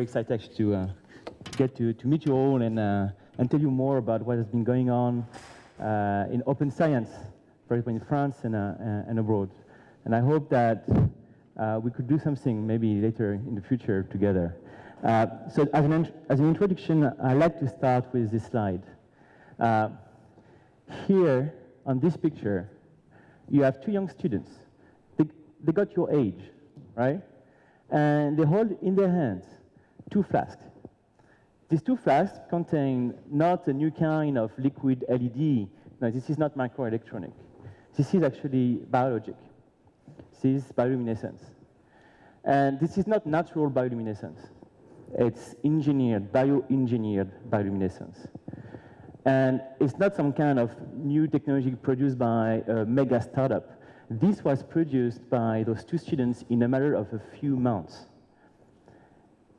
excited actually to get to meet you all and tell you more about what has been going on in open science, for example, in France and abroad. And I hope that we could do something maybe later in the future together. So as an introduction, I'd like to start with this slide. Here, on this picture, you have two young students. They got your age, right? And they hold in their hands two flasks. These two flasks contain not a new kind of liquid LED. No, this is not microelectronic. This is actually biologic. This is bioluminescence. And this is not natural bioluminescence. It's engineered, bioengineered bioluminescence. And it's not some kind of new technology produced by a mega startup. This was produced by those two students in a matter of a few months.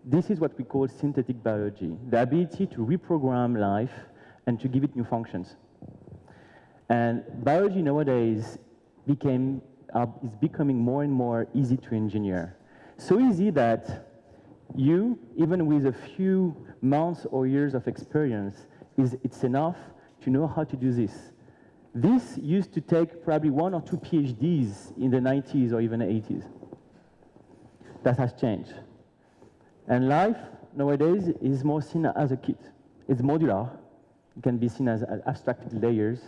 This is what we call synthetic biology, the ability to reprogram life and to give it new functions. And biology nowadays is becoming more and more easy to engineer. So easy that you, even with a few months or years of experience, it's enough to know how to do this. This used to take probably 1 or 2 PhDs in the 90s or even 80s. That has changed. And life nowadays is more seen as a kit. It's modular. It can be seen as abstracted layers.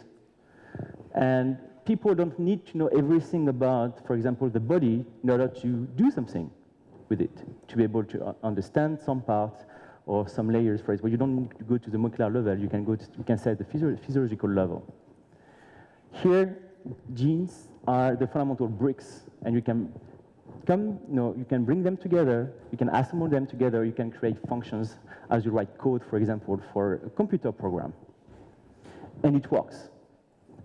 And people don't need to know everything about, for example, the body in order to do something with it, to be able to understand some parts or some layers, for example. You don't need to go to the molecular level. You can say at the physiological level. Here, genes are the fundamental bricks, and you can bring them together, you can assemble them together, you can create functions as you write code, for example, for a computer program. And it works.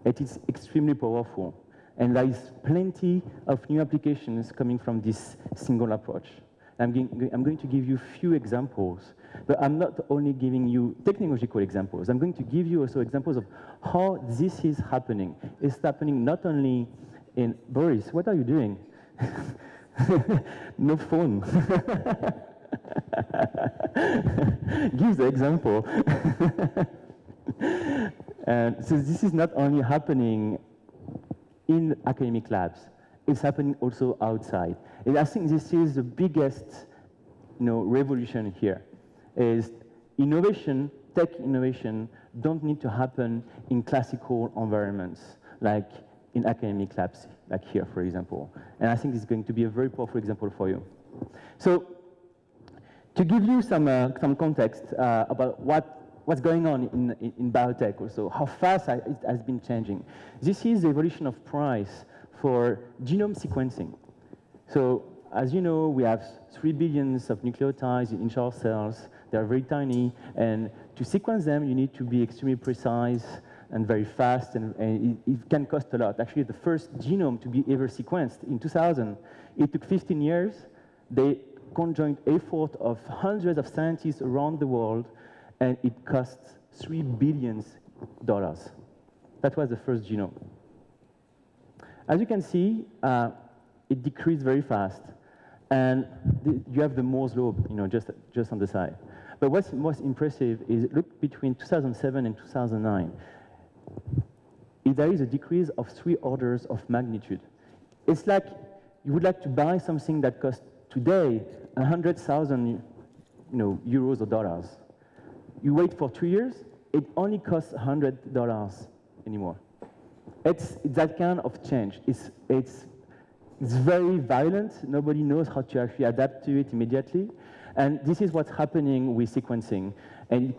It is extremely powerful. And there is plenty of new applications coming from this single approach. I'm going to give you a few examples, but I'm not only giving you technological examples. I'm going to give you also examples of how this is happening. It's happening not only in... Boris, what are you doing? No phone. Give the example. And so this is not only happening in academic labs, it's happening also outside. And I think this is the biggest revolution here, is innovation, tech innovation, don't need to happen in classical environments, like in academic labs, like here, for example. And I think this is going to be a very powerful example for you. So, to give you some context about what's going on in biotech also, how fast it has been changing. This is the evolution of price for genome sequencing. So, as you know, we have 3 billion of nucleotides in each of our cells. They're very tiny, and to sequence them, you need to be extremely precise and very fast, and it can cost a lot. Actually, the first genome to be ever sequenced in 2000, it took 15 years. The conjoint effort of hundreds of scientists around the world, and it cost $3 billion. That was the first genome. As you can see, it decreased very fast, and you have the Moore's law, just on the side. But what's most impressive is look between 2007 and 2009. There is a decrease of 3 orders of magnitude. It's like you would like to buy something that costs today 100,000 euros or dollars. You wait for 2 years, it only costs $100 anymore. It's that kind of change. It's very violent. Nobody knows how to actually adapt to it immediately. And this is what's happening with sequencing. And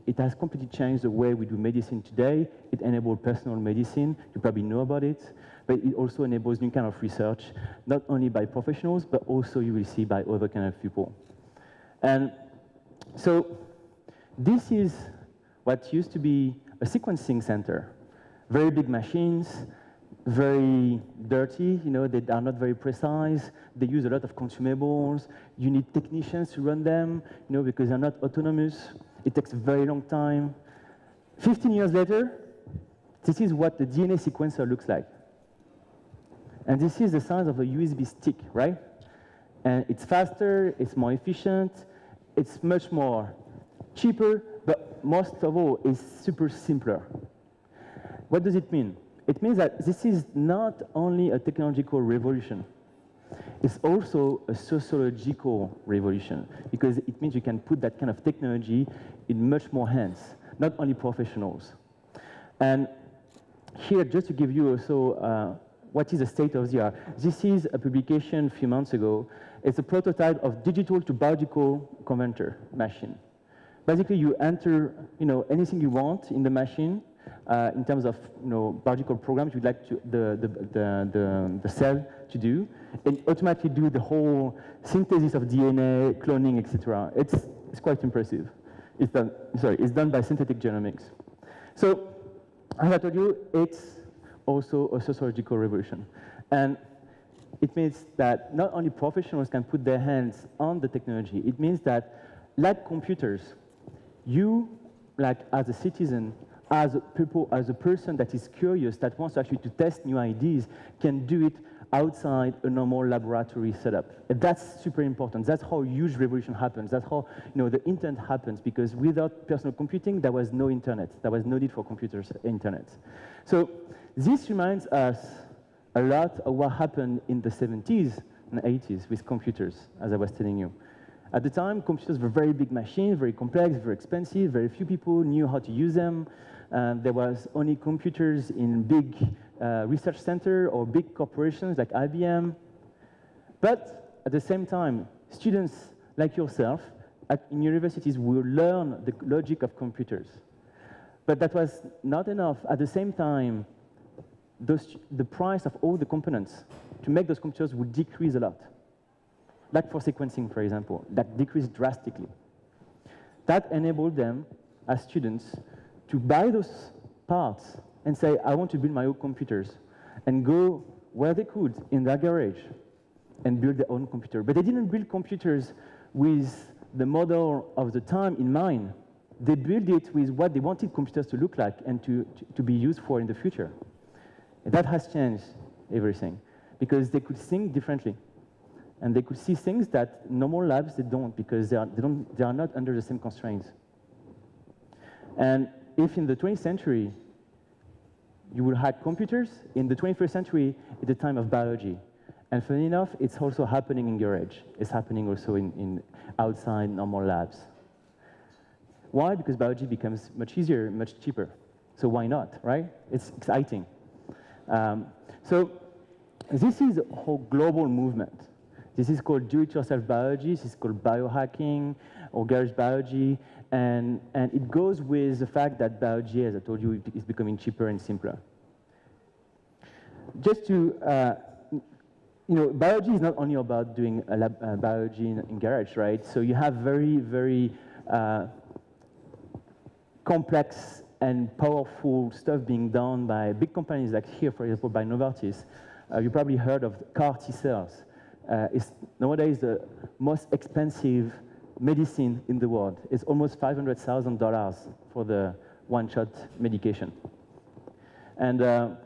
it has completely changed the way we do medicine today. It enables personal medicine. You probably know about it. But it also enables new kind of research, not only by professionals, but also you will see by other kind of people. And so this is what used to be a sequencing center. Very big machines, very dirty, they are not very precise. They use a lot of consumables. You need technicians to run them, because they're not autonomous. It takes a very long time. 15 years later, this is what the DNA sequencer looks like. And this is the size of a USB stick, right? And it's faster, it's more efficient, it's much more cheaper, but most of all, it's super simpler. What does it mean? It means that this is not only a technological revolution, it's also a sociological revolution, because it means you can put that kind of technology in much more hands, not only professionals. And here, just to give you also what is the state of the art, this is a publication a few months ago. It's a prototype of digital to biological converter machine. Basically, you enter anything you want in the machine in terms of biological programs you'd like to, the cell to do, and automatically do the whole synthesis of DNA, cloning, etc. It's quite impressive. It's done by synthetic genomics. So, as I told you, it's also a sociological revolution. And it means that not only professionals can put their hands on the technology, it means that, like computers, you, like as a citizen, as a person that is curious, that wants actually to test new ideas, can do it outside a normal laboratory setup. And that's super important. That's how huge revolution happens. That's how the internet happens, because without personal computing, there was no internet. There was no need for computers, internet. So this reminds us a lot of what happened in the 70s and 80s with computers, as I was telling you. At the time, computers were very big machines, very complex, very expensive. Very few people knew how to use them. There was only computers in big research centers or big corporations like IBM. But at the same time, students like yourself in universities will learn the logic of computers. But that was not enough. At the same time, the price of all the components to make those computers would decrease a lot. Like for sequencing, for example, that decreased drastically. That enabled them, as students, to buy those parts and say, I want to build my own computers, and go where they could in their garage and build their own computer. But they didn't build computers with the model of the time in mind. They built it with what they wanted computers to look like and to be used for in the future. And that has changed everything, because they could think differently. And they could see things that normal labs, they don't, because they are not under the same constraints. And if in the 20th century, you will have computers, in the 21st century, it's the time of biology. And funny enough, it's also happening in garage. It's happening also in outside normal labs. Why? Because biology becomes much easier, much cheaper. So why not, right? It's exciting. So this is a whole global movement. This is called do-it-yourself biology. This is called biohacking or garage biology. And it goes with the fact that biology, as I told you, is becoming cheaper and simpler. Just to, biology is not only about doing biology in garage, right? So you have very, very complex and powerful stuff being done by big companies like here, for example, by Novartis. You probably heard of CAR T cells. It's nowadays the most expensive medicine in the world. It's almost $500,000 for the one-shot medication. And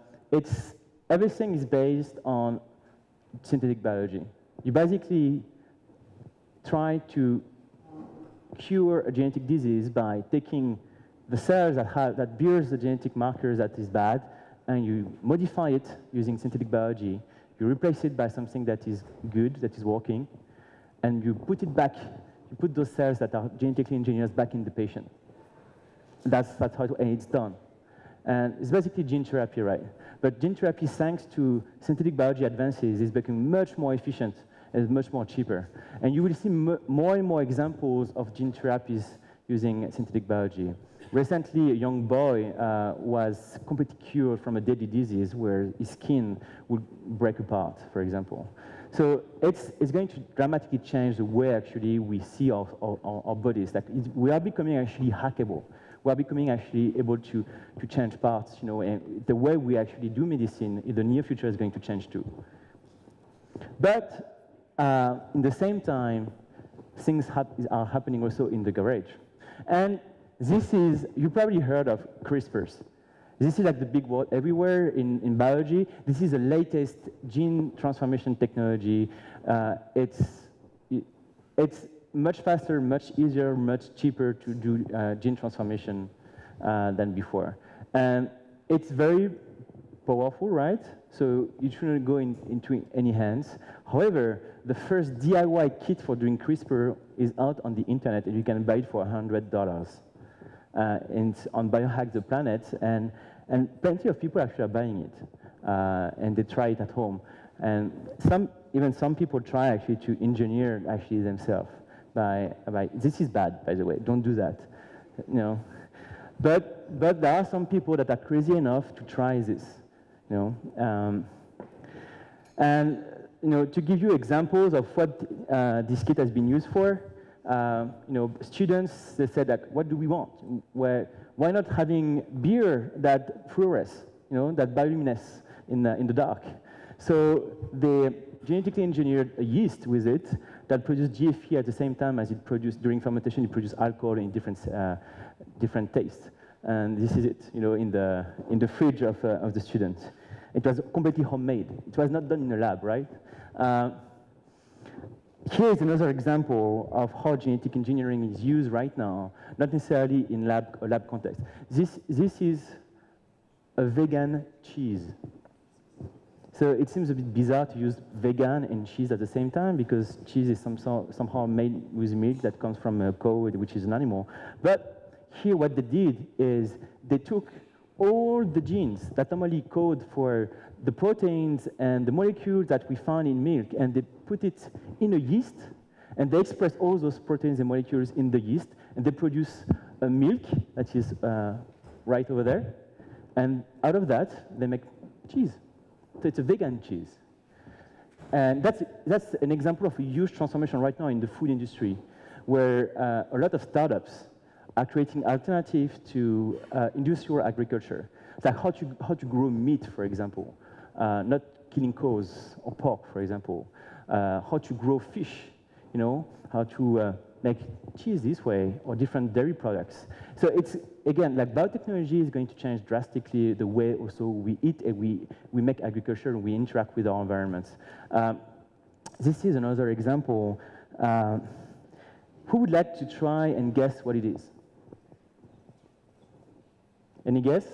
everything is based on synthetic biology. You basically try to cure a genetic disease by taking the cells that bears the genetic markers that is bad, and you modify it using synthetic biology. You replace it by something that is good, that is working, and you put it back. You put those cells that are genetically engineered back in the patient. That's how it's done. And it's basically gene therapy, right? But gene therapy, thanks to synthetic biology advances, is becoming much more efficient and much more cheaper. And you will see more and more examples of gene therapies using synthetic biology. Recently, a young boy was completely cured from a deadly disease where his skin would break apart, for example. So it's going to dramatically change the way actually we see our bodies. Like we are becoming actually hackable. We are becoming actually able to change parts, and the way we actually do medicine in the near future is going to change too. But in the same time, things are happening also in the garage. And this is, you probably heard of CRISPRs. This is like the big word everywhere in biology. This is the latest gene transformation technology. It's much faster, much easier, much cheaper to do gene transformation than before. And it's very powerful, right? So you shouldn't go into any hands. However, the first DIY kit for doing CRISPR is out on the internet, and you can buy it for $100. And on Biohack the Planet, and plenty of people actually are buying it, and they try it at home. And even some people try actually to engineer actually themselves by this is bad, by the way, don't do that, you know. But there are some people that are crazy enough to try this, you know. And you know, to give you examples of what this kit has been used for, you know, students, they said that, what do we want? Why not having beer that fluoresces, you know, that bioluminesces in the dark? So they genetically engineered a yeast with it that produced GFE at the same time as it produced, during fermentation, it produced alcohol in different tastes. And this is it, you know, in the fridge of the students. It was completely homemade. It was not done in a lab, right? Here is another example of how genetic engineering is used right now, not necessarily in a lab context. This is a vegan cheese. So it seems a bit bizarre to use vegan and cheese at the same time, because cheese is somehow made with milk that comes from a cow, which is an animal. But here what they did is they took all the genes that normally code for the proteins and the molecules that we find in milk, and they put it in a yeast, and they express all those proteins and molecules in the yeast, and they produce a milk that is right over there, and out of that, they make cheese. So it's a vegan cheese. And that's an example of a huge transformation right now in the food industry, where a lot of startups are creating alternatives to industrial agriculture. It's like how to grow meat, for example, not killing cows or pork, for example. How to grow fish, you know, how to make cheese this way, or different dairy products. So it's, again, like biotechnology is going to change drastically the way also we eat and we make agriculture and we interact with our environments. This is another example. Who would like to try and guess what it is? Any guess?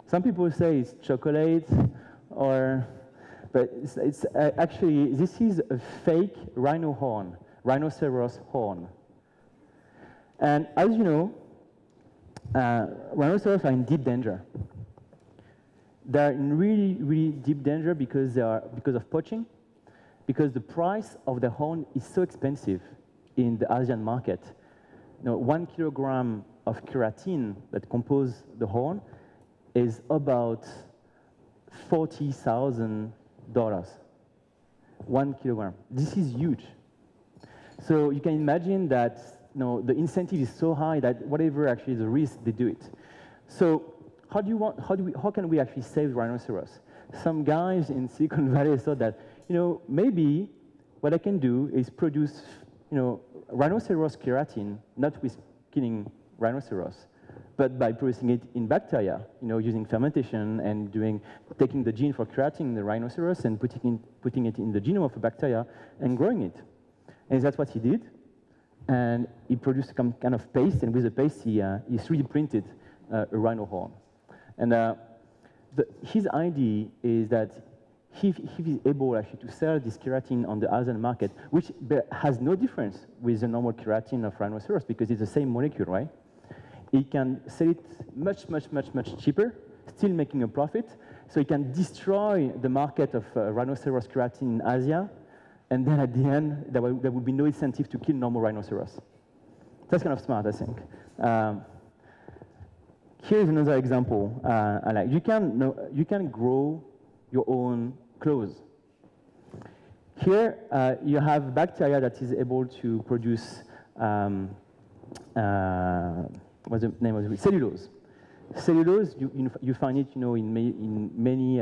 Some people say it's chocolate, but it's actually, this is a fake rhino horn, rhinoceros horn. And as you know, rhinoceros are in deep danger. They're in really, really deep danger because of poaching, because the price of the horn is so expensive in the Asian market. You know, 1 kilogram of keratin that compose the horn is about $40,000. 1 kilogram. This is huge. So you can imagine that, you know, the incentive is so high that whatever actually the risk, they do it. So how can we actually save rhinoceros? Some guys in Silicon Valley thought that, you know, maybe what I can do is produce, you know, rhinoceros keratin, not with killing rhinoceros, but by producing it in bacteria, you know, using fermentation and taking the gene for keratin in the rhinoceros and putting it in the genome of a bacteria and growing it. And that's what he did. And he produced some kind of paste, and with the paste, he 3D printed a rhino horn. And his idea is that he is able actually to sell this keratin on the Asian market, which has no difference with the normal keratin of rhinoceros because it's the same molecule, right? He can sell it much, much, much, much cheaper, still making a profit. So he can destroy the market of rhinoceros keratin in Asia, and then at the end, there would be no incentive to kill normal rhinoceros. That's kind of smart, I think. Here's another example. You can grow your own clothes. Here, you have bacteria that is able to produce what's the name of it? Cellulose. Cellulose, you find it, you know, in many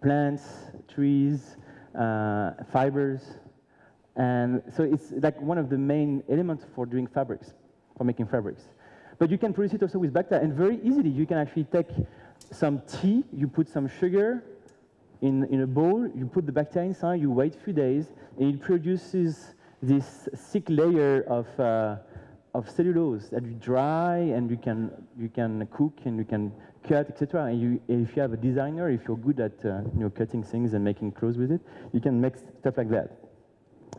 plants, trees, fibers, and so it's like one of the main elements for doing fabrics, for making fabrics. But you can produce it also with bacteria, and very easily you can actually take some tea, you put some sugar in a bowl, you put the bacteria inside, you wait a few days, and it produces this thick layer of cellulose that you dry and you can cook and you can cut, etc. And if you have a designer, if you're good at cutting things and making clothes with it, you can make stuff like that.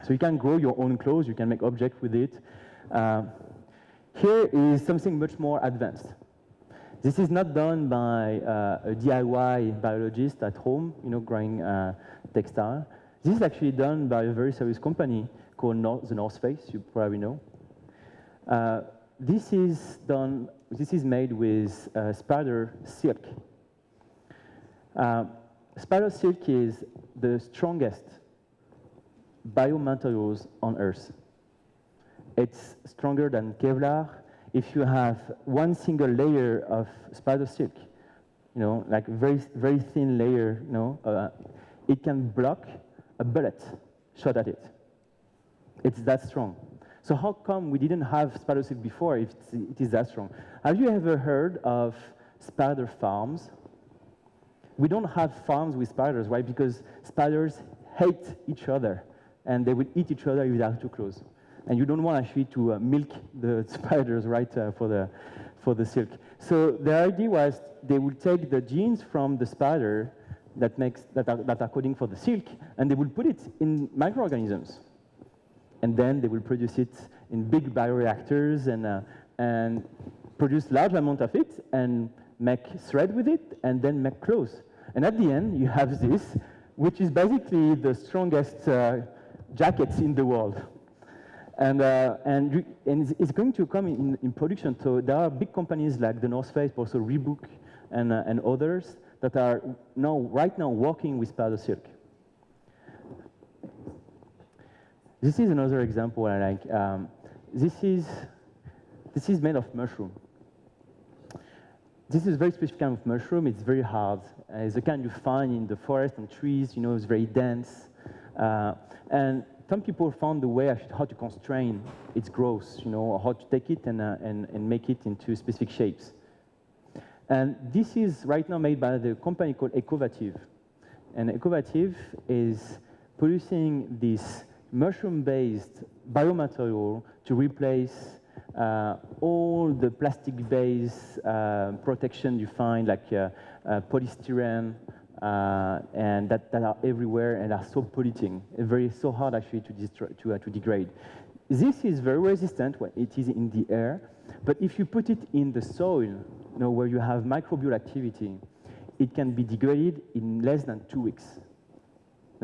So you can grow your own clothes, you can make objects with it. Here is something much more advanced. This is not done by a DIY biologist at home, growing textile. This is actually done by a very serious company called the North Face, you probably know. This is made with spider silk. Spider silk is the strongest biomaterials on Earth. It's stronger than Kevlar. If you have one single layer of spider silk, like very, very thin layer, it can block a bullet shot at it. It's that strong. So how come we didn't have spider silk before if it is that strong? Have you ever heard of spider farms? We don't have farms with spiders, right? Because spiders hate each other, and they will eat each other if they are too close. And you don't want actually to milk the spiders, right, for the silk. So the idea was they would take the genes from the spider that are coding for the silk, and they would put it in microorganisms. And then they will produce it in big bioreactors and produce large amount of it and make thread with it and then make clothes. And at the end, you have this, which is basically the strongest jackets in the world. And it's going to come in production. So there are big companies like the North Face, also Reebok and others that are right now working with spider silk. This is another example I like. This is made of mushroom. This is a very specific kind of mushroom. It's very hard. It's the kind you find in the forest and trees. It's very dense. And some people found a way how to constrain its growth. How to take it and make it into specific shapes. And this is right now made by the company called Ecovative. And Ecovative is producing this mushroom-based biomaterial to replace all the plastic-based protection you find, like polystyrene, and that are everywhere and are so polluting, so hard actually to degrade. This is very resistant when it is in the air, but if you put it in the soil, where you have microbial activity, it can be degraded in less than 2 weeks.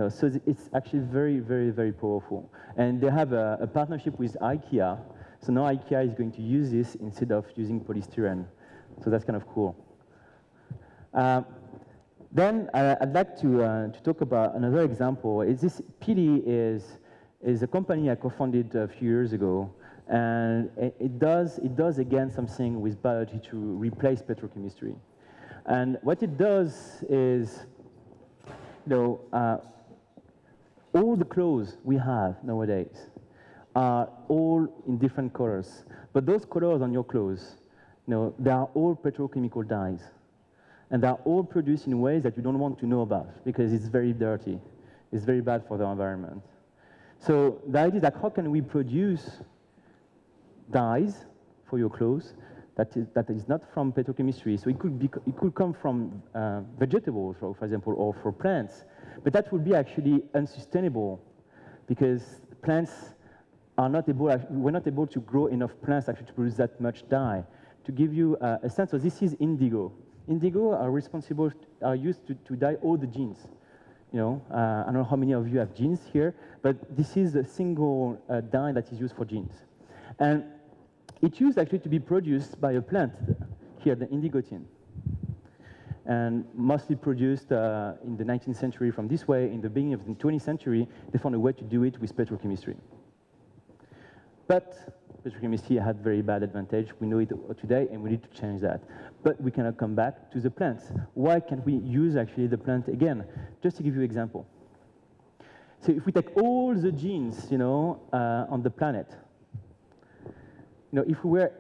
So it's actually very, very, very powerful. And they have a partnership with IKEA. So now IKEA is going to use this instead of using polystyrene. So that's kind of cool. Then I'd like to talk about another example. This PD is a company I co-founded a few years ago. And it does again something with biology to replace petrochemistry. And what it does is, all the clothes we have nowadays are all in different colors. But those colors on your clothes, they are all petrochemical dyes. And they are all produced in ways that you don't want to know about because it's very dirty. It's very bad for the environment. So the idea is that how can we produce dyes for your clothes that is not from petrochemistry? So it could come from vegetables, for example, or for plants. But that would be actually unsustainable because plants are not able, we're not able to grow enough plants actually to produce that much dye. To give you a sense, so this is indigo. Indigo are used to dye all the jeans. I don't know how many of you have jeans here, but this is a single dye that is used for jeans. And it's used actually to be produced by a plant here, the indigo tin. And mostly produced in the 19th century from this way. In the beginning of the 20th century, they found a way to do it with petrochemistry. But petrochemistry had very bad advantage. We know it today, and we need to change that. But we cannot come back to the plants. Why can't we use actually the plant again? Just to give you an example. So if we take all the genes, on the planet, if we were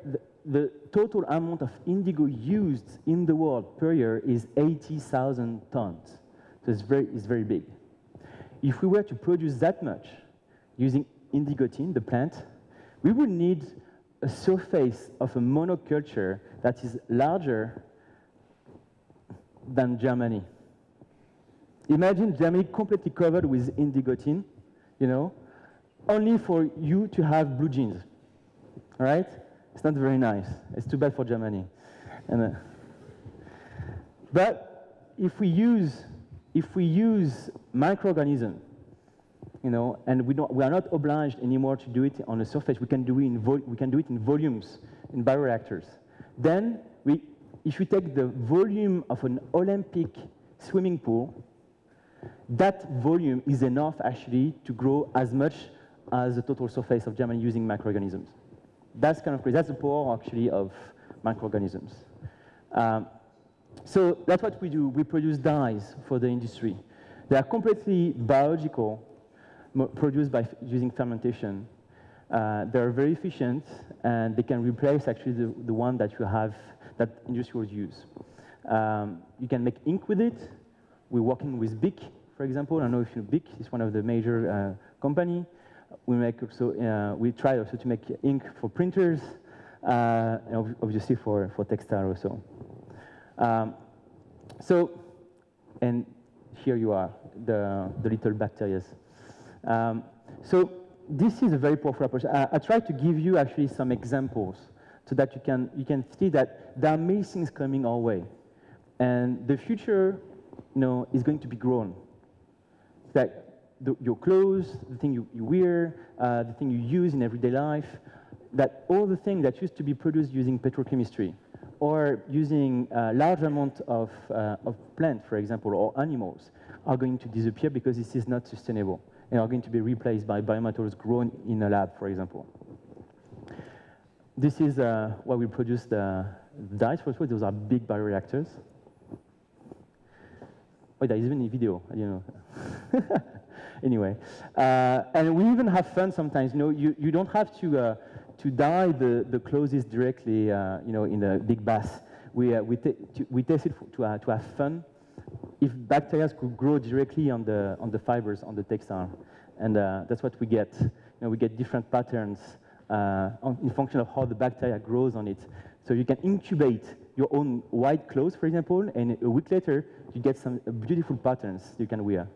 the total amount of indigo used in the world per year is 80,000 tons. So it's very big. If we were to produce that much using indigotin, the plant, we would need a surface of a monoculture that is larger than Germany. Imagine Germany completely covered with indigotin, you know, only for you to have blue jeans, all right? It's not very nice. It's too bad for Germany. And, but if we use microorganisms, you know, and we are not obliged anymore to do it on a surface. We can do it in volumes in bioreactors. Then, if we take the volume of an Olympic swimming pool, that volume is enough actually to grow as much as the total surface of Germany using microorganisms. That's kind of crazy. That's the power actually of microorganisms. So that's what we do. We produce dyes for the industry. They are completely biological, produced by using fermentation. They're very efficient, and they can replace actually the one that you have, that industrials use. You can make ink with it. We're working with BIC, for example. I don't know if you know BIC. It's one of the major company. We make also, we try also to make ink for printers, and obviously for textile also. And here you are, the little bacteria. So this is a very powerful approach. I try to give you actually some examples so that you can see that there are many things coming our way, and the future, you know, is going to be grown. That your clothes, the thing you wear, the thing you use in everyday life, that all the things that used to be produced using petrochemistry or using a large amount of plants, for example, or animals, are going to disappear because this is not sustainable and are going to be replaced by biomaterials grown in a lab, for example. This is why we produce the dyes. First of all, those are big bioreactors. Oh, there is even a video, you know. Anyway, and we even have fun sometimes. You know, you don't have to dye the clothes directly, you know, in a big bath. We test it to have fun. If bacteria could grow directly on the fibers on the textile, and that's what we get. You know, we get different patterns in function of how the bacteria grows on it. So you can incubate your own white clothes, for example, and a week later you get some beautiful patterns you can wear.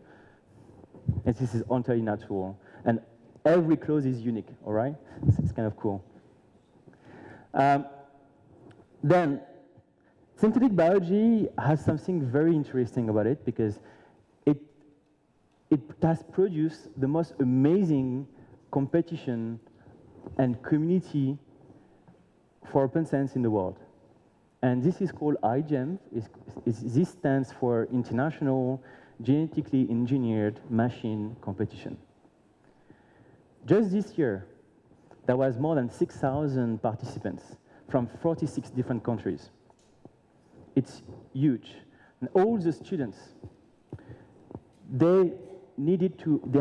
And this is entirely natural. And every clothes is unique, all right? It's kind of cool. Then, synthetic biology has something very interesting about it because it has produced the most amazing competition and community for open science in the world. And this is called iGEM. This stands for International Genetically Engineered Machine Competition. Just this year, there was more than 6,000 participants from 46 different countries. It's huge. And all the students, they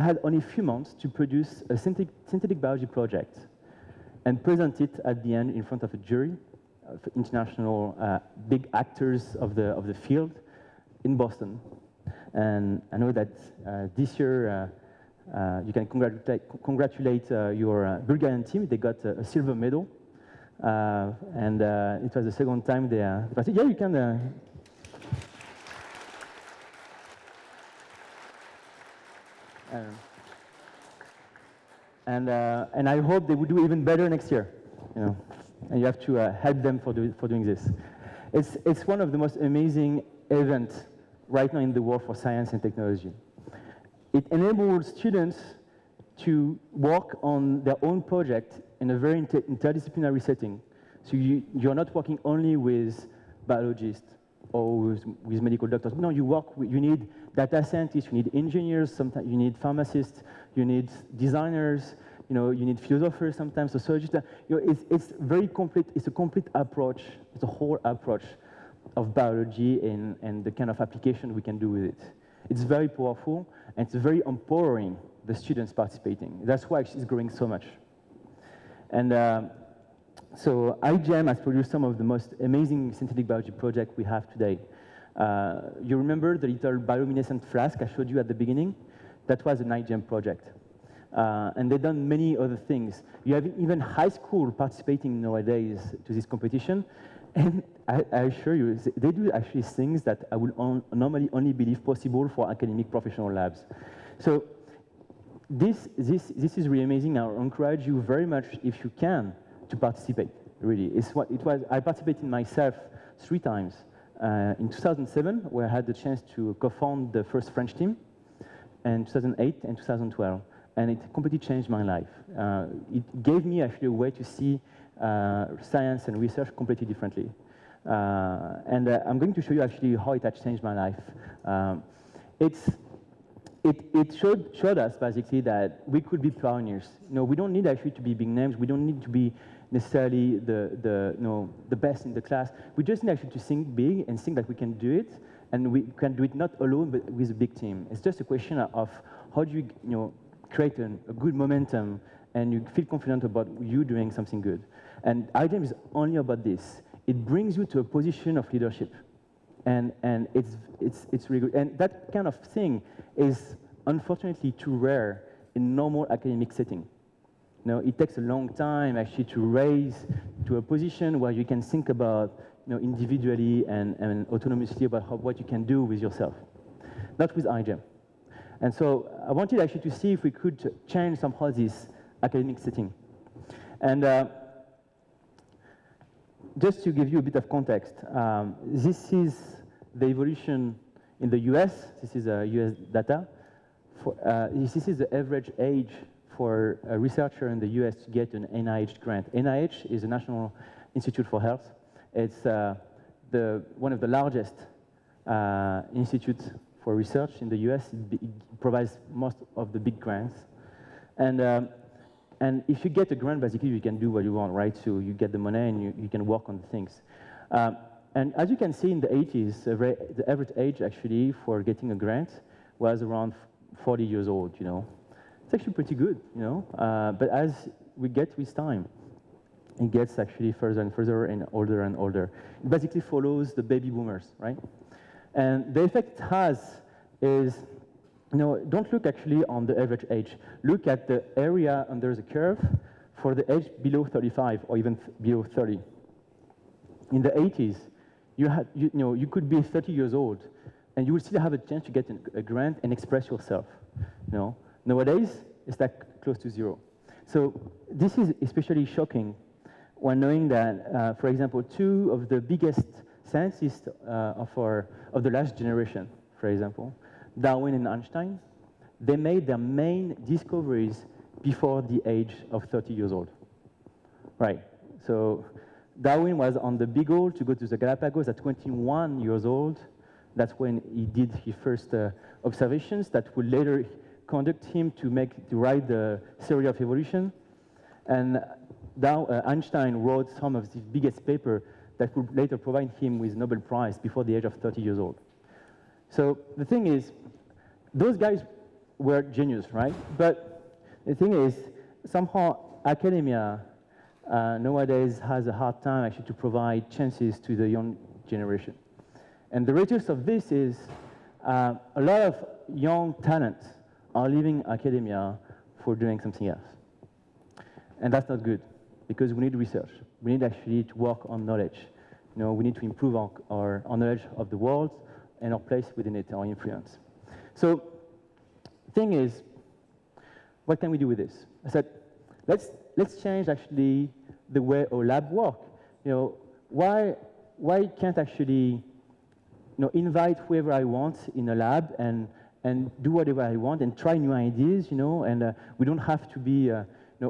had only a few months to produce a synthetic biology project and present it at the end in front of a jury of international big actors of the field in Boston. And I know that this year you can congratulate your Bulgarian team. They got a silver medal. And it was the second time they said, yeah, you can. And I hope they would do even better next year. You know, and you have to help them for doing this. It's one of the most amazing events right now in the world for science and technology. It enables students to work on their own project in a very interdisciplinary setting. So you're not working only with biologists or with medical doctors. No, you need data scientists, you need engineers, sometimes you need pharmacists, you need designers, you know, you need philosophers sometimes, sociologists. You know, it's very complete. It's a complete approach. It's a whole approach of biology and the kind of application we can do with it. It's very powerful and it's very empowering the students participating. That's why it's growing so much. And so iGEM has produced some of the most amazing synthetic biology projects we have today. You remember the little bioluminescent flask I showed you at the beginning? That was an iGEM project. And they've done many other things. You have even high school participating nowadays to this competition. And I assure you, they do actually things that I would normally only believe possible for academic professional labs. So this is really amazing. I encourage you very much, if you can, to participate, really. I participated myself 3 times. In 2007, where I had the chance to co-found the first French team, and 2008 and 2012. And it completely changed my life. It gave me actually a way to see science and research completely differently. I'm going to show you actually how it had changed my life. It showed us basically that we could be pioneers. We don't need actually to be big names. We don't need to be necessarily the best in the class. We just need actually to think big and think that we can do it, and we can do it not alone but with a big team. It's just a question of how do you create a good momentum and you feel confident about you doing something good. And IGEM is only about this. It brings you to a position of leadership. And it's really good. And that kind of thing is unfortunately too rare in normal academic setting. It takes a long time actually to raise to a position where you can think about individually and autonomously about what you can do with yourself. Not with IGEM. And so I wanted actually to see if we could change somehow this academic setting. And just to give you a bit of context, this is the evolution in the US. This is US data. This is the average age for a researcher in the US to get an NIH grant. NIH is the National Institute for Health. It's one of the largest institutes for research in the US. It provides most of the big grants. And if you get a grant, basically you can do what you want, right? So you get the money and you can work on the things. And as you can see in the 80s, the average age actually for getting a grant was around 40 years old, It's actually pretty good, But as we get with time, it gets actually further and further and older. It basically follows the baby boomers, right? And the effect it has is, don't look actually on the average age. Look at the area under the curve for the age below 35 or even below 30. In the 80s, you could be 30 years old and you would still have a chance to get a grant and express yourself. Nowadays, it's like close to 0. So this is especially shocking when knowing that, for example, 2 of the biggest scientists of the last generation, for example, Darwin and Einstein, they made their main discoveries before the age of 30 years old. Right. So Darwin was on the Beagle to go to the Galapagos at 21 years old. That's when he did his first observations that would later conduct him to write the theory of evolution. And Einstein wrote some of the biggest papers that would later provide him with Nobel Prize before the age of 30 years old. So the thing is, those guys were genius, right? But the thing is, somehow academia nowadays has a hard time actually to provide chances to the young generation. And the result of this is a lot of young talents are leaving academia for doing something else. And that's not good, because we need research. We need actually to work on knowledge. We need to improve our knowledge of the world and our place within it, our influence. So the thing is, what can we do with this? I said, let's change actually the way our lab work. Why can't actually invite whoever I want in a lab and do whatever I want and try new ideas, and we don't have to be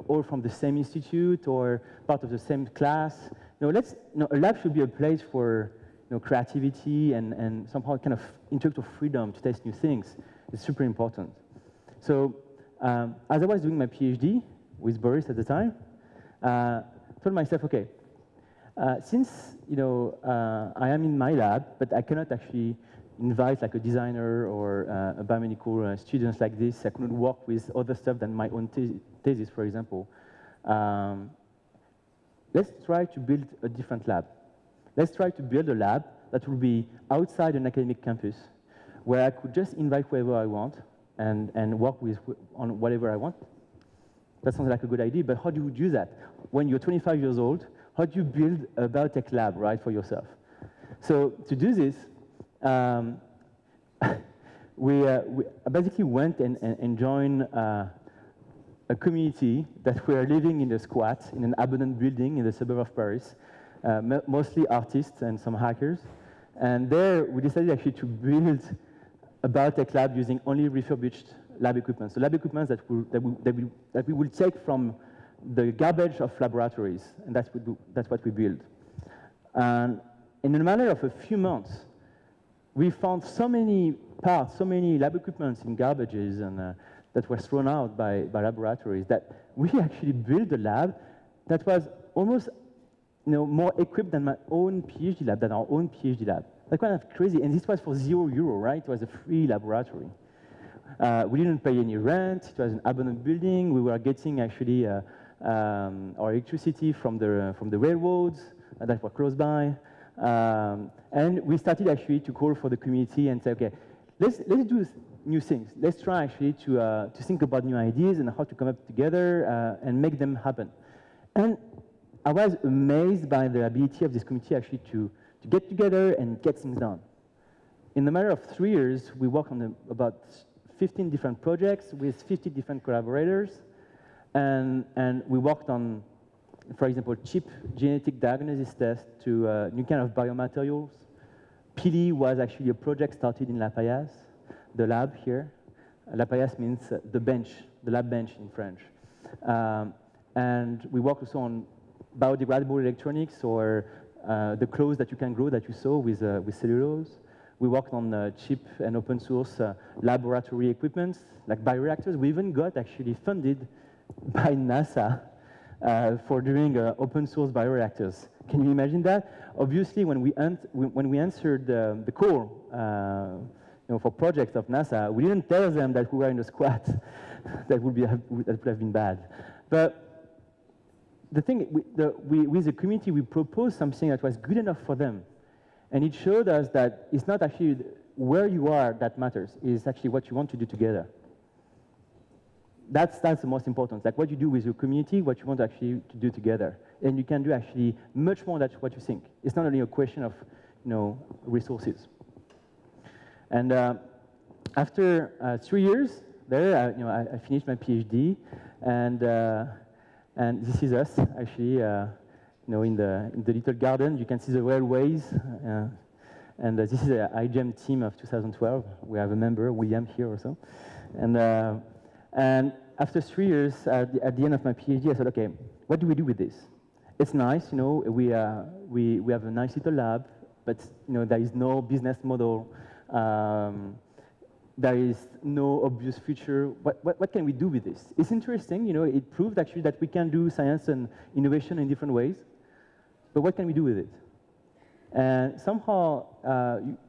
all from the same institute or part of the same class. A lab should be a place for creativity and somehow kind of intellectual freedom to test new things. It's super important. So as I was doing my PhD with Boris at the time, I told myself, okay, since I am in my lab, but I cannot actually invite like a designer or a biomedical students like this. I couldn't work with other stuff than my own thesis, for example. Let's try to build a different lab. Let's try to build a lab that will be outside an academic campus, where I could just invite whoever I want and work on whatever I want. That sounds like a good idea, but how do you do that? When you're 25 years old, how do you build a biotech lab, right, for yourself? So to do this, we basically went and joined a community that were living in a squat in an abandoned building in the suburb of Paris, mostly artists and some hackers. And there, we decided actually to build a biotech lab using only refurbished lab equipment. So lab equipment that we will take from the garbage of laboratories, and that's what we build. And in a matter of a few months, we found so many parts, so many lab equipments in garbages and that were thrown out by laboratories that we actually built a lab that was almost more equipped than my own PhD lab, than our own PhD lab. That's kind of crazy, and this was for €0, right? It was a free laboratory. We didn't pay any rent. It was an abandoned building. We were getting actually our electricity from the railroads that were close by. And we started actually to call for the community and say, okay, let's do new things. Let's try actually to think about new ideas and how to come up together and make them happen. And I was amazed by the ability of this community actually to get together and get things done. In the matter of 3 years, we worked on about 15 different projects with 50 different collaborators. And we worked on, for example, cheap genetic diagnosis tests to new kind of biomaterials. Pili was actually a project started in La Paillasse, the lab here. La Paillasse means the bench, the lab bench in French. And we worked also on biodegradable electronics or the clothes that you can grow that you saw with cellulose. We worked on cheap and open source laboratory equipment, like bioreactors. We even got actually funded by NASA for doing open source bioreactors. Can you imagine that? Obviously, when we answered the call for projects of NASA, we didn't tell them that we were in a squat. that would have been bad. But the thing, with the community, we proposed something that was good enough for them. And it showed us that it's not actually where you are that matters. It's actually what you want to do together. That's the most important. Like what you do with your community, what you want actually to do together. And you can do actually much more than what you think. It's not only a question of resources. And after 3 years there, I finished my PhD, and this is us actually. In the little garden, you can see the railways, and this is the iGEM team of 2012. We have a member, William, here also. And after 3 years, at the end of my PhD, I said, okay, what do we do with this? It's nice, we have a nice little lab, but there is no business model. There is no obvious future. What can we do with this? It's interesting, it proved actually that we can do science and innovation in different ways. But what can we do with it? And somehow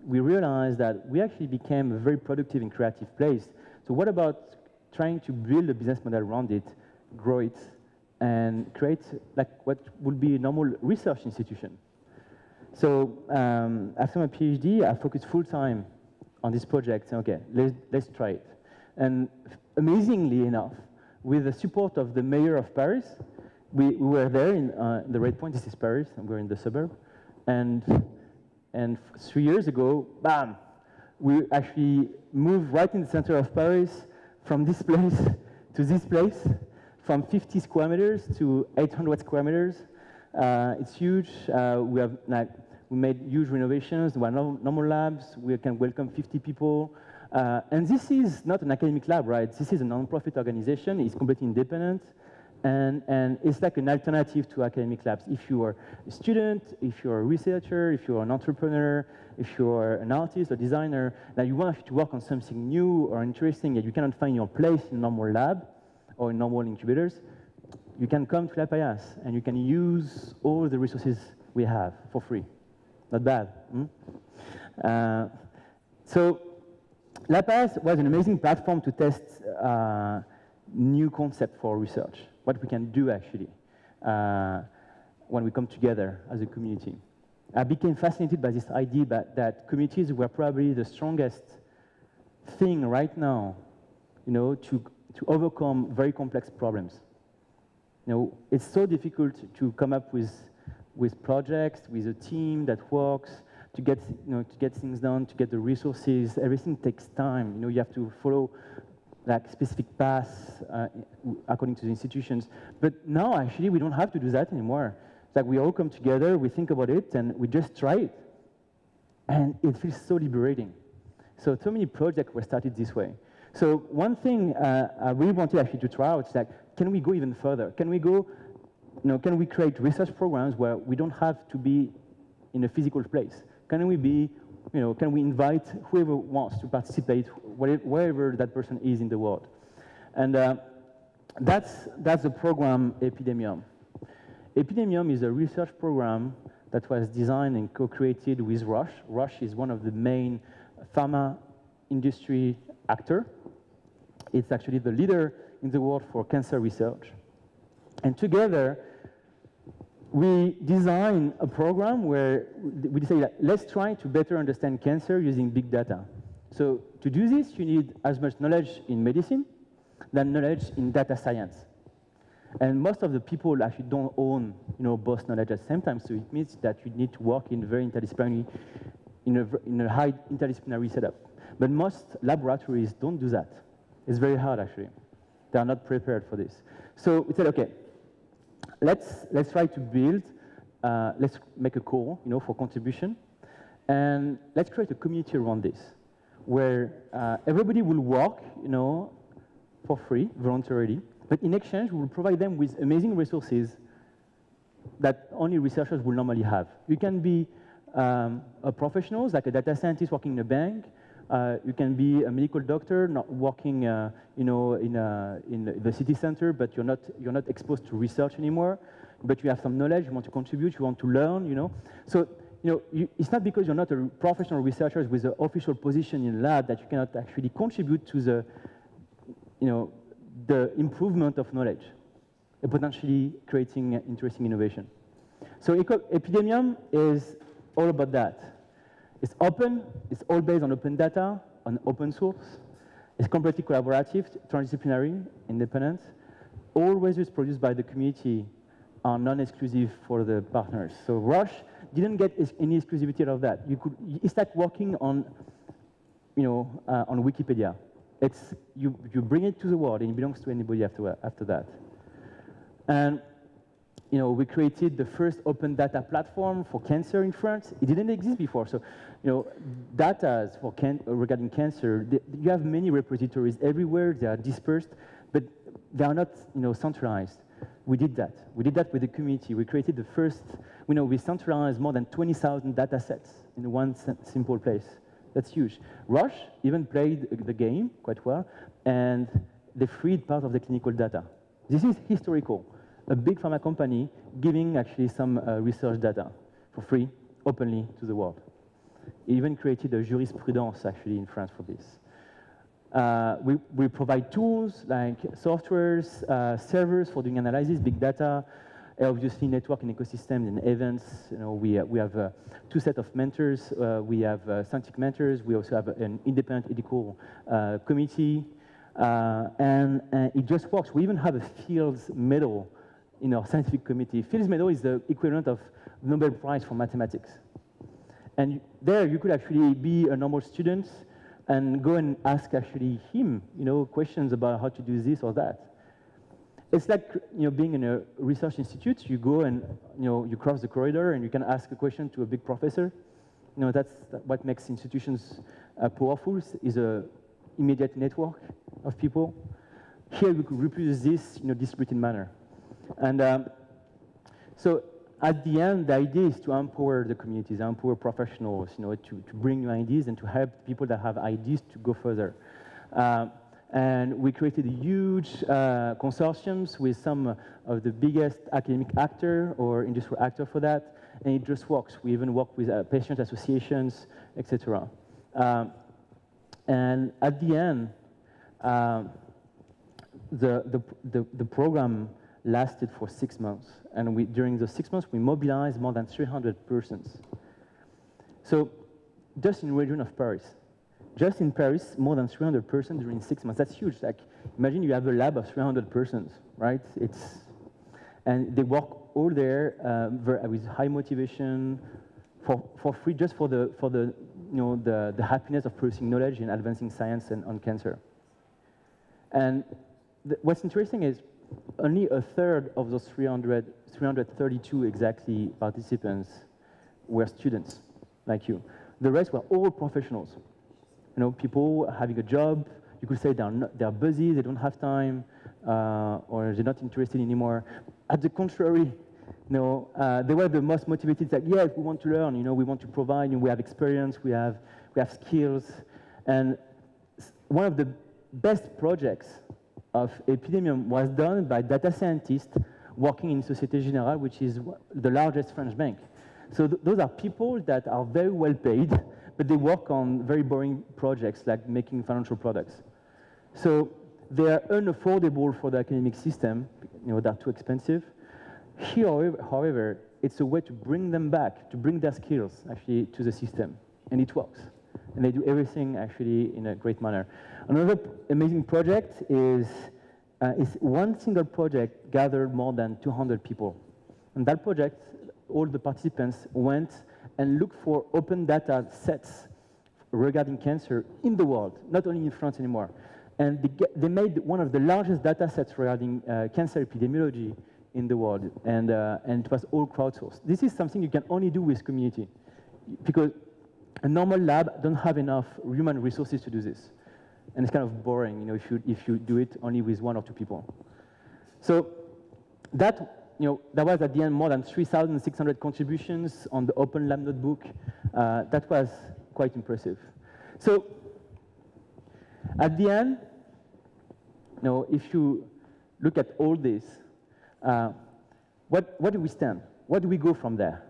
we realized that we actually became a very productive and creative place. So what about trying to build a business model around it, grow it, and create like what would be a normal research institution? So after my PhD, I focused full time on this project. So, okay, let's try it. And amazingly enough, with the support of the mayor of Paris, we were there in the red point. This is Paris, and we're in the suburb. And 3 years ago, bam, we actually moved right in the center of Paris from this place to this place, from 50 square meters to 800 square meters. It's huge. We made huge renovations. There were normal labs. We can welcome 50 people. And this is not an academic lab, right? This is a non-profit organization. It's completely independent. And it's like an alternative to academic labs. If you are a student, if you're a researcher, if you're an entrepreneur, if you're an artist or designer, that you want to work on something new or interesting and you cannot find your place in a normal lab or in normal incubators, you can come to La Paillasse and you can use all the resources we have for free. Not bad. So La Paillasse was an amazing platform to test new concept for research, what we can do actually when we come together as a community. I became fascinated by this idea that communities were probably the strongest thing right now, to overcome very complex problems. it's so difficult to come up with projects, with a team that works, to get things done, to get the resources. Everything takes time. You have to follow like specific paths according to the institutions. But now, actually, we don't have to do that anymore. It's like we all come together, we think about it, and we just try it. And it feels so liberating. So many projects were started this way. So one thing I really wanted actually to try out is like, can we go even further? Can we go, can we create research programs where we don't have to be in a physical place? Can we be, can we invite whoever wants to participate, wherever that person is in the world? And that's the program Epidemium. Epidemium is a research program that was designed and co-created with Roche. Roche is one of the main pharma industry actor. It's actually the leader in the world for cancer research. And together, we designed a program where we decided, let's try to better understand cancer using big data. So to do this, you need as much knowledge in medicine than knowledge in data science. And most of the people actually don't own, both knowledge at the same time. So it means that you need to work in very interdisciplinary, in a high interdisciplinary setup. But most laboratories don't do that. It's very hard, actually. They are not prepared for this. So we said, okay, let's try to build, let's make a call, for contribution, and let's create a community around this, where everybody will work, for free, voluntarily, but in exchange, we will provide them with amazing resources that only researchers will normally have. You can be a professional, like a data scientist working in a bank. You can be a medical doctor, not working, in the city center, but you're not exposed to research anymore. But you have some knowledge, you want to contribute, you want to learn, So, it's not because you're not a professional researcher with an official position in the lab that you cannot actually contribute to the, the improvement of knowledge, and potentially creating interesting innovation. So Epidemium is all about that. It's open, it's all based on open data, on open source. It's completely collaborative, transdisciplinary, independent. All results produced by the community are non-exclusive for the partners. So Roche didn't get any exclusivity out of that. It's like working on, on Wikipedia. It's, you bring it to the world and it belongs to anybody after that. And we created the first open data platform for cancer in France. It didn't exist before. So, data for regarding cancer, you have many repositories everywhere. They are dispersed, but they are not, centralized. We did that. We did that with the community. We created the first, we centralized more than 20,000 data sets in one simple place. That's huge. Roche even played the game quite well, and they freed part of the clinical data. This is historical. A big pharma company giving actually some research data for free, openly to the world. It even created a jurisprudence actually in France for this. We provide tools like softwares, servers for doing analysis, big data, obviously network and ecosystem and events. We have two sets of mentors. We have scientific mentors. We also have an independent ethical committee. And it just works. We even have a Fields Medal in our scientific committee. Fields Medal is the equivalent of Nobel Prize for mathematics. And there you could actually be a normal student and go and ask actually him, questions about how to do this or that. It's like, being in a research institute. You go and, you cross the corridor and you can ask a question to a big professor. That's what makes institutions powerful, is a immediate network of people. Here we could reproduce this in a distributed manner. And so at the end, the idea is to empower the communities, empower professionals, to bring new ideas and to help people that have ideas to go further. And we created huge consortiums with some of the biggest academic actor or industrial actor for that, and it just works. We even work with patient associations, etc. And at the end, the program lasted for 6 months, and during the 6 months we mobilized more than 300 persons. So just in the region of Paris. Just in Paris, more than 300 persons during 6 months. That's huge. Like, imagine you have a lab of 300 persons, right? And they work all there with high motivation, for free, just for the happiness of producing knowledge and advancing science and on cancer. And what's interesting is only a third of those 332 exactly participants were students like you. The rest were all professionals. People having a job. You could say they're busy, they don't have time, or they're not interested anymore. At the contrary, they were the most motivated. Like, yes, we want to learn. We want to provide. We have experience. We have skills. And one of the best projects of Epidemium was done by data scientists working in Société Générale, which is the largest French bank. So those are people that are very well paid, but they work on very boring projects like making financial products. So they are unaffordable for the academic system. They're too expensive. Here, however, it's a way to bring them back, to bring their skills actually to the system, and it works. And they do everything actually in a great manner. Another amazing project is one single project gathered more than 200 people. And that project, all the participants went and looked for open data sets regarding cancer in the world, not only in France anymore. And they made one of the largest data sets regarding cancer epidemiology in the world, and it was all crowdsourced. This is something you can only do with community, because a normal lab don't have enough human resources to do this. And it's kind of boring, if you do it only with 1 or 2 people. So that was at the end more than 3,600 contributions on the Open Lab Notebook. That was quite impressive. So at the end, if you look at all this, what do we stand? What do we go from there?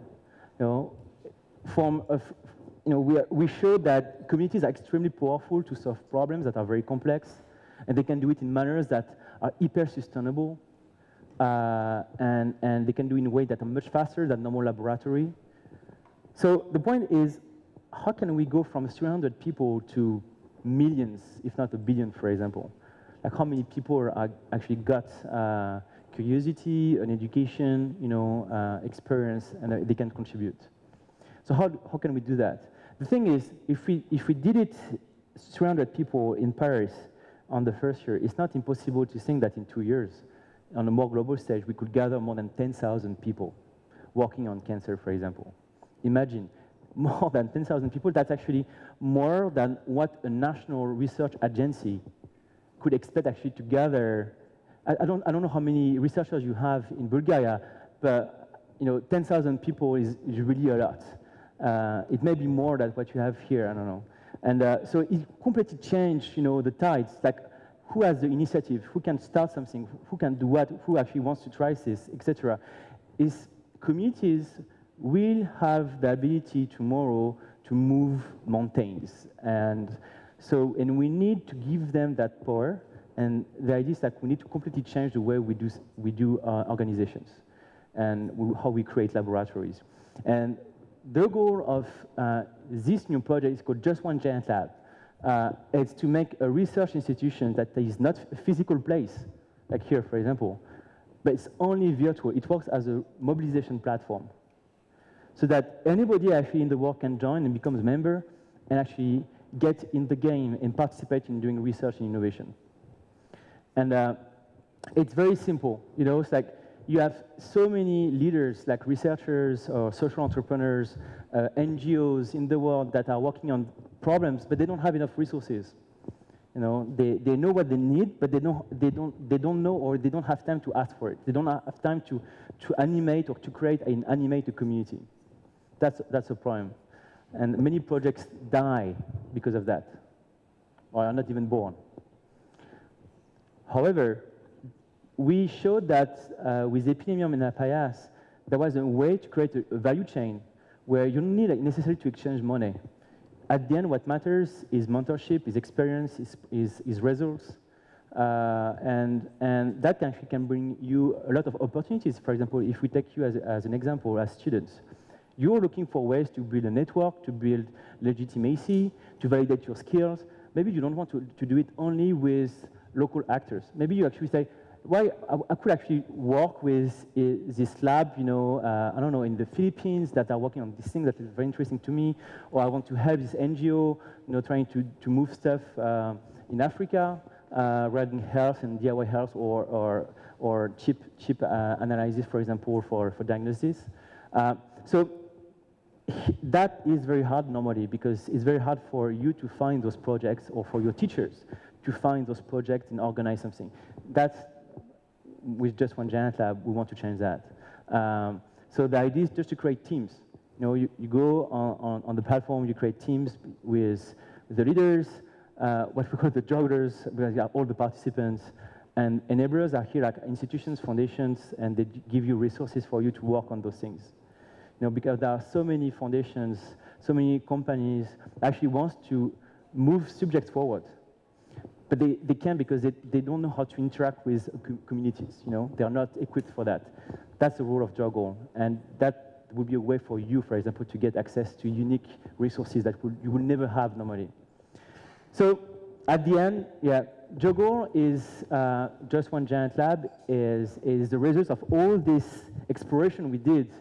We showed that communities are extremely powerful to solve problems that are very complex, and they can do it in manners that are hyper-sustainable, and they can do it in a way that are much faster than normal laboratory. So the point is, how can we go from 300 people to millions, if not a billion, for example? Like how many people are actually got curiosity, an education, experience, and they can contribute. So how can we do that? The thing is, if we did it 300 people in Paris on the first year, it's not impossible to think that in 2 years, on a more global stage, we could gather more than 10,000 people working on cancer, for example. Imagine, more than 10,000 people, that's actually more than what a national research agency could expect actually to gather. I don't know how many researchers you have in Bulgaria, but 10,000 people is really a lot. It may be more than what you have here, I don't know. And so it completely changed, the tides, like who has the initiative, who can start something, who can do what, who actually wants to try this, etc. Is communities will have the ability tomorrow to move mountains. And we need to give them that power. And the idea is that we need to completely change the way we do organizations and how we create laboratories. And the goal of this new project is called Just One Giant Lab. It's to make a research institution that is not a physical place, like here, for example, but it's only virtual. It works as a mobilization platform, so that anybody actually in the world can join and become a member and actually get in the game and participate in doing research and innovation. And it's very simple, it's like you have so many leaders like researchers or social entrepreneurs, NGOs in the world that are working on problems, but they don't have enough resources. They know what they need, but they don't know, or they don't have time to ask for it. They don't have time to animate or to create and animate a community. That's a problem. And many projects die because of that, or are not even born. However, we showed that with Epidemium and Apayas, there was a way to create a value chain where you don't need necessarily to exchange money. At the end, what matters is mentorship, is experience, is results. And that actually can bring you a lot of opportunities. For example, if we take you as an example, as students, you're looking for ways to build a network, to build legitimacy, to validate your skills. Maybe you don't want to do it only with local actors. Maybe you actually say, why I could actually work with this lab, I don't know, in the Philippines that are working on this thing that is very interesting to me, or I want to help this NGO, trying to move stuff in Africa, regarding health and DIY health or chip analysis, for example, for diagnosis. So that is very hard normally because it's very hard for you to find those projects or for your teachers to find those projects and organize something. That's with just one giant lab, we want to change that. So the idea is just to create teams. You go on the platform, you create teams with the leaders, what we call the joggers, because you have all the participants, and enablers are here like institutions, foundations, and they give you resources for you to work on those things. Because there are so many foundations, so many companies actually want to move subjects forward. But they can't because they don't know how to interact with communities. They are not equipped for that. That's the role of Joggle, and that would be a way for you, for example, to get access to unique resources that you would never have normally. So at the end, yeah, Joggle is just one giant lab. Is the result of all this exploration we did.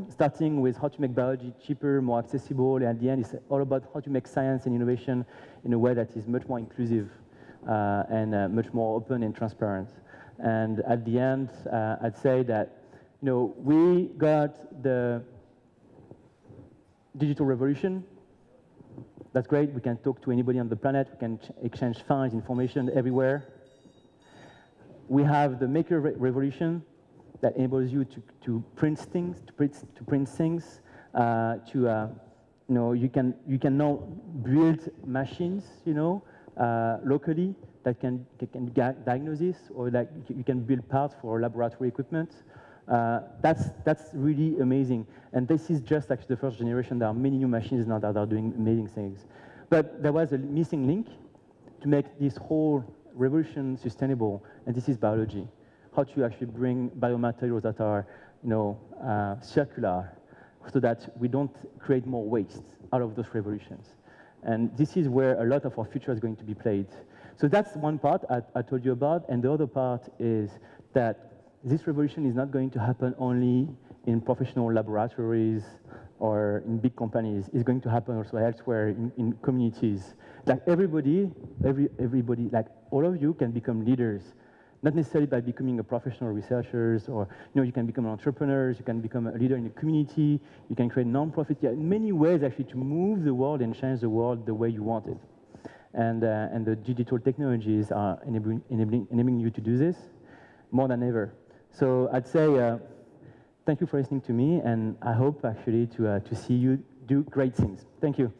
Starting with how to make biology cheaper, more accessible, and at the end, it's all about how to make science and innovation in a way that is much more inclusive and much more open and transparent. And at the end, I'd say that, we got the digital revolution. That's great. We can talk to anybody on the planet. We can exchange files, information everywhere. We have the maker revolution, that enables you to print things, to print things, you can now build machines, locally that can diagnose this, or that you can build parts for laboratory equipment. That's really amazing. And this is just actually the first generation. There are many new machines now that are doing amazing things. But there was a missing link to make this whole revolution sustainable, and this is biology. How to actually bring biomaterials that are, circular, so that we don't create more waste out of those revolutions. And this is where a lot of our future is going to be played. So that's one part I told you about, and the other part is that this revolution is not going to happen only in professional laboratories or in big companies. It's going to happen also elsewhere in communities. Like everybody, like all of you can become leaders. Not necessarily by becoming a professional researchers, or you can become entrepreneurs, you can become a leader in the community, you can create non-profit. Yeah, many ways actually to move the world and change the world the way you want it. And the digital technologies are enabling you to do this more than ever. So I'd say thank you for listening to me, and I hope actually to see you do great things. Thank you.